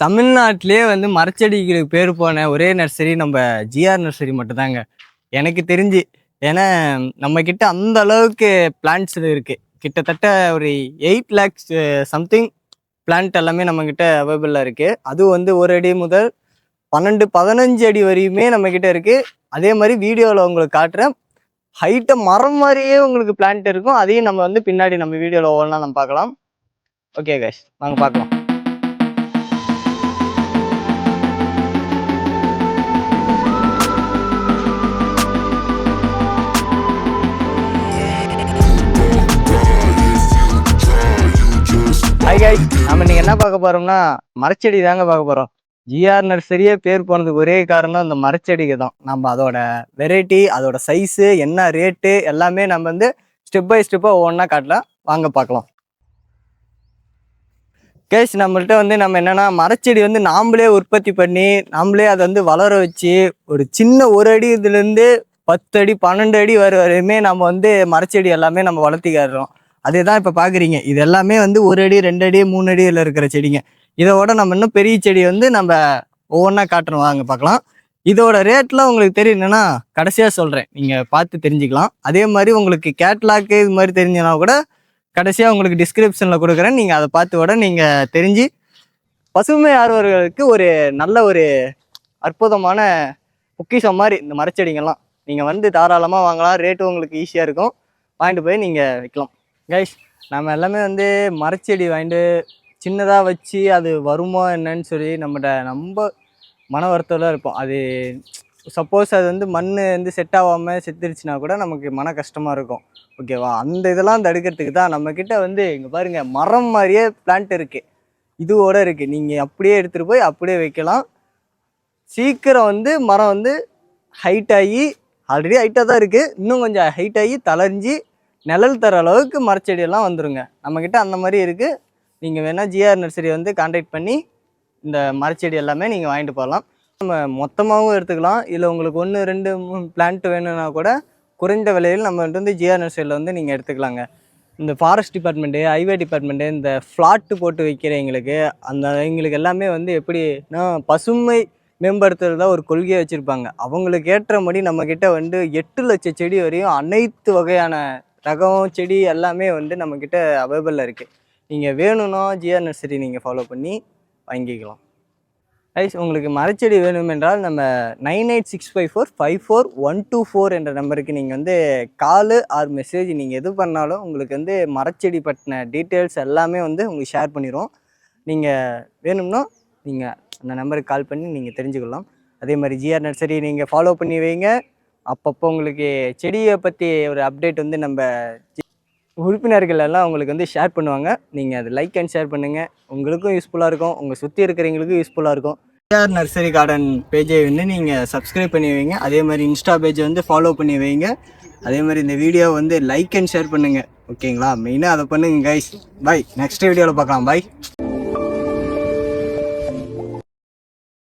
தமிழ்நாட்டிலே வந்து மரச்செடிகளுக்கு பேர் போன ஒரே நர்சரி நம்ம ஜிஆர் நர்சரி மட்டும்தாங்க எனக்கு தெரிஞ்சு. ஏன்னா நம்ம கிட்ட அந்த அளவுக்கு பிளான்ட்ஸ் இருக்கு. கிட்டத்தட்ட ஒரு 8 lakhs சம்திங் பிளான்ட் எல்லாமே நம்ம கிட்ட அவைலபிளாக இருக்கு. அது வந்து 1 அடி முதல் 12-15 அடி வரையுமே நம்ம கிட்ட இருக்கு. அதே மாதிரி வீடியோவில் உங்களுக்கு காட்டுறேன். ஹைட்டை மரம் மாதிரியே உங்களுக்கு பிளான்ட் இருக்கும். அதையும் நம்ம வந்து பின்னாடி நம்ம வீடியோவில் ஒவ்வொன்றா நம்ம பார்க்கலாம். ஓகே கைஸ், வாங்க பார்க்கலாம். ஹாய் கைஸ், நம்ம இன்னைக்கு என்ன பார்க்க போறோம்னா மரச்செடி தாங்க பார்க்க போறோம். ஜிஆர் நர்சரியே பேர் போனதுக்கு ஒரே காரணம் இந்த மரச்செடிக்கு தான். நம்ம அதோட வெரைட்டி, அதோட சைஸு, என்ன ரேட்டு எல்லாமே நம்ம வந்து ஸ்டெப் பை ஸ்டெப்பாக ஒவ்வொன்றா காட்டலாம். வாங்க பார்க்கலாம். கேஸ், நம்மள்ட்ட வந்து நம்ம என்னன்னா மரச்செடி வந்து நாமளே உற்பத்தி பண்ணி நாமளே அதை வந்து வளர வச்சு ஒரு சின்ன 1 அடி இதுலேருந்து 10 அடி 12 அடி வரையுமே நம்ம வந்து மரச்செடி எல்லாமே நம்ம வளர்த்திக்கிறோம். அதே தான் இப்போ பார்க்குறீங்க. இது எல்லாமே வந்து 1 அடி 2 அடி 3 அடியில் இருக்கிற செடிங்க. இதோட நம்ம இன்னும் பெரிய செடி வந்து நம்ம ஒவ்வொன்றா காட்டுறோம், வாங்க பார்க்கலாம். இதோட ரேட்லாம் உங்களுக்கு தெரியணுன்னா கடைசியாக சொல்கிறேன், நீங்கள் பார்த்து தெரிஞ்சுக்கலாம். அதே மாதிரி உங்களுக்கு கேட்லாக்கு இது மாதிரி தெரிஞ்சுனா கூட கடைசியாக உங்களுக்கு டிஸ்கிரிப்ஷனில் கொடுக்குறேன். நீங்கள் அதை பார்த்து கூட நீங்கள் தெரிஞ்சு பசுமை ஆர்வலர்களுக்கு ஒரு நல்ல ஒரு அற்புதமான பொக்கிஷம் மாதிரி இந்த மரச்செடிங்கெல்லாம் நீங்கள் வந்து தாராளமாக வாங்கலாம். ரேட்டும் உங்களுக்கு ஈஸியாக இருக்கும். வாங்கிட்டு போய் நீங்கள் வைக்கலாம். கைஸ், நம்ம எல்லாமே வந்து மரச்செடி வாங்கிட்டு சின்னதாக வச்சு அது வருமா என்னன்னு சொல்லி நம்ம மன வருத்தத்தில் இருப்போம். அது சப்போஸ் அது வந்து மண் வந்து செட் ஆகாமல் செத்துருச்சுன்னா கூட நமக்கு மன கஷ்டமாக இருக்கும். ஓகேவா? அந்த இதெல்லாம் தடுக்கிறதுக்கு தான் நம்மக்கிட்ட வந்து இங்கே பாருங்கள், மரம் மாதிரியே பிளான்ட் இருக்குது, இதுவோட இருக்குது. நீங்கள் அப்படியே எடுத்துகிட்டு போய் அப்படியே வைக்கலாம். சீக்கிரம் வந்து மரம் வந்து ஹைட் ஆகி, ஆல்ரெடி ஹைட்டாக தான் இருக்குது, இன்னும் கொஞ்சம் ஹைட் ஆகி தளர்ஞ்சி நிழல் தர அளவுக்கு மரச்செடியெல்லாம் வந்துடுங்க. நம்மக்கிட்ட அந்த மாதிரி இருக்குது. நீங்கள் வேணால் ஜிஆர் நர்சரி வந்து கான்டாக்ட் பண்ணி இந்த மரச்செடி எல்லாமே நீங்கள் வாங்கிட்டு போகலாம். நம்ம மொத்தமாகவும் எடுத்துக்கலாம். இல்லை உங்களுக்கு 1, 2, 3 பிளான்ட் வேணும்னா கூட குறைந்த விலையில் நம்ம வந்து ஜிஆர் நர்சரியில் வந்து நீங்கள் எடுத்துக்கலாங்க. இந்த ஃபாரஸ்ட் டிபார்ட்மெண்ட்டு, ஹைவே டிபார்ட்மெண்ட்டு, இந்த ஃப்ளாட்டு போட்டு வைக்கிறவங்களுக்கு எங்களுக்கு எல்லாமே வந்து எப்படின்னா பசுமை மேம்படுத்துறதா ஒரு கொள்கையை வச்சுருப்பாங்க. அவங்களுக்கு ஏற்றபடி நம்மக்கிட்ட வந்து 8 லட்சம் செடி வரையும் அனைத்து வகையான ரகம் செடி எல்லாமே வந்து நம்மக்கிட்ட அவைலபிளில் இருக்குது. நீங்கள் வேணும்னா ஜிஆர் நர்சரி நீங்கள் ஃபாலோ பண்ணி வாங்கிக்கலாம். கைஸ், உங்களுக்கு மரச்செடி வேணுமென்றால் நம்ம 9865454124 என்ற நம்பருக்கு நீங்கள் வந்து காலு ஆர் மெசேஜ் நீங்கள் எது பண்ணாலும் உங்களுக்கு வந்து மரச்செடி பற்றின டீட்டெயில்ஸ் எல்லாமே வந்து உங்களுக்கு ஷேர் பண்ணிடுவோம். நீங்கள் வேணும்னா நீங்கள் அந்த நம்பருக்கு கால் பண்ணி நீங்கள் தெரிஞ்சுக்கலாம். அதே மாதிரி ஜிஆர் நர்சரி நீங்கள் ஃபாலோ பண்ணி வைங்க. அப்பப்போ உங்களுக்கு செடியை பற்றி ஒரு அப்டேட் வந்து நம்ம உறுப்பினர்கள் எல்லாம் உங்களுக்கு வந்து ஷேர் பண்ணுவாங்க. நீங்கள் அது லைக் அண்ட் ஷேர் பண்ணுங்கள். உங்களுக்கும் யூஸ்ஃபுல்லாக இருக்கும், உங்கள் சுற்றி இருக்கிறவங்களுக்கும் யூஸ்ஃபுல்லாக இருக்கும். ஜிஆர் நர்சரி கார்டன் பேஜை வந்து நீங்கள் சப்ஸ்கிரைப் பண்ணி வைங்க. அதே மாதிரி இன்ஸ்டா பேஜை வந்து ஃபாலோ பண்ணி வைங்க. அதே மாதிரி இந்த வீடியோ வந்து லைக் அண்ட் ஷேர் பண்ணுங்கள். ஓகேங்களா? மெயினாக அதை பண்ணுங்க கைஸ். பை, நெக்ஸ்ட் வீடியோவில் பார்க்கலாம். பை.